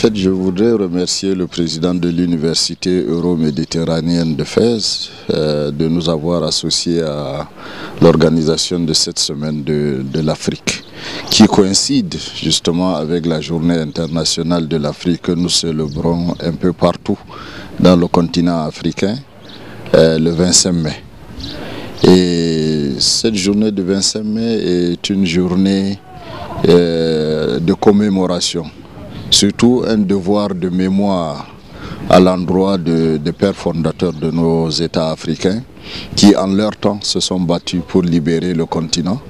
fait, je voudrais remercier le président de l'Université euro-méditerranéenne de Fès de nous avoir associés à l'organisation de cette semaine de l'Afrique, qui coïncide justement avec la journée internationale de l'Afrique que nous célébrons un peu partout dans le continent africain, le 25 mai. Et cette journée du 25 mai est une journée de commémoration, surtout un devoir de mémoire à l'endroit des pères fondateurs de nos États africains qui en leur temps se sont battus pour libérer le continent.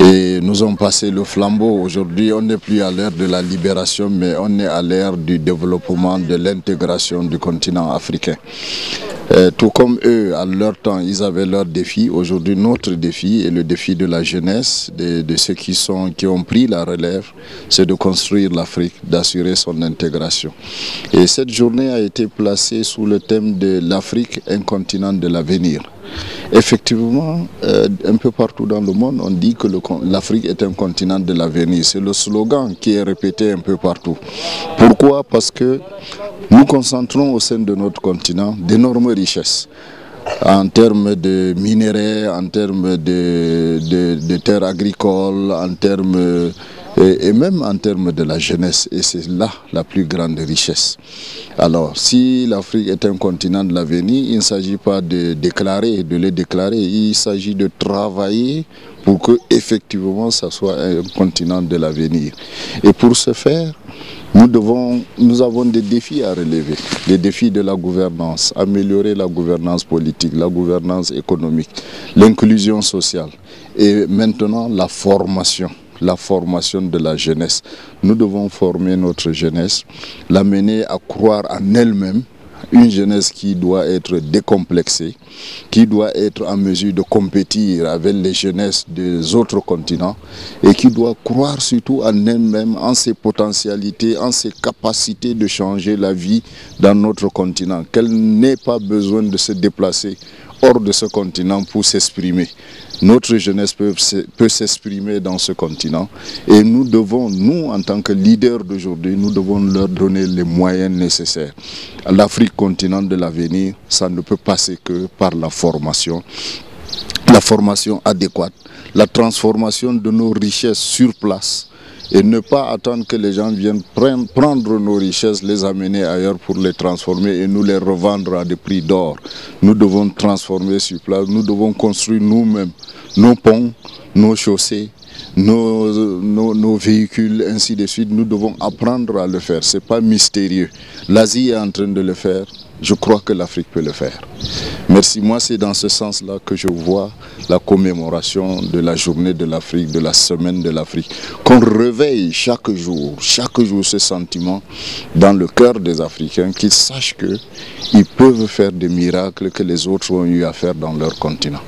Et nous avons passé le flambeau. Aujourd'hui, on n'est plus à l'ère de la libération, mais on est à l'ère du développement, de l'intégration du continent africain. Tout comme eux, à leur temps, ils avaient leurs défis. Aujourd'hui, notre défi et le défi de la jeunesse, de ceux qui ont pris la relève, c'est de construire l'Afrique, d'assurer son intégration. Et cette journée a été placée sous le thème de l'Afrique, un continent de l'avenir. Effectivement, un peu partout dans le monde, on dit que l'Afrique est un continent de l'avenir. C'est le slogan qui est répété un peu partout. Pourquoi? Parce que nous concentrons au sein de notre continent d'énormes richesses en termes de minerais, en termes de terres agricoles, en termes et même en termes de la jeunesse. Et c'est là la plus grande richesse. Alors, si l'Afrique est un continent de l'avenir, il ne s'agit pas de le déclarer, il s'agit de travailler pour que effectivement ça soit un continent de l'avenir. Et pour ce faire, nous avons des défis à relever, des défis de la gouvernance, améliorer la gouvernance politique, la gouvernance économique, l'inclusion sociale et maintenant la formation de la jeunesse. Nous devons former notre jeunesse, l'amener à croire en elle-même, une jeunesse qui doit être décomplexée, qui doit être en mesure de compétir avec les jeunesses des autres continents et qui doit croire surtout en elle-même, en ses potentialités, en ses capacités de changer la vie dans notre continent, qu'elle n'ait pas besoin de se déplacer hors de ce continent pour s'exprimer. Notre jeunesse peut s'exprimer dans ce continent et nous en tant que leaders d'aujourd'hui, nous devons leur donner les moyens nécessaires. L'Afrique, continent de l'avenir, ça ne peut passer que par la formation adéquate, la transformation de nos richesses sur place, et ne pas attendre que les gens viennent prendre nos richesses, les amener ailleurs pour les transformer et nous les revendre à des prix d'or. Nous devons transformer sur place, nous devons construire nous-mêmes nos ponts, nos chaussées, nos véhicules, ainsi de suite. Nous devons apprendre à le faire, ce n'est pas mystérieux. L'Asie est en train de le faire, je crois que l'Afrique peut le faire. Merci, moi c'est dans ce sens-là que je vois la commémoration de la journée de l'Afrique, de la semaine de l'Afrique. Qu'on réveille chaque jour ce sentiment dans le cœur des Africains, qu'ils sachent qu'ils peuvent faire des miracles que les autres ont eu à faire dans leur continent.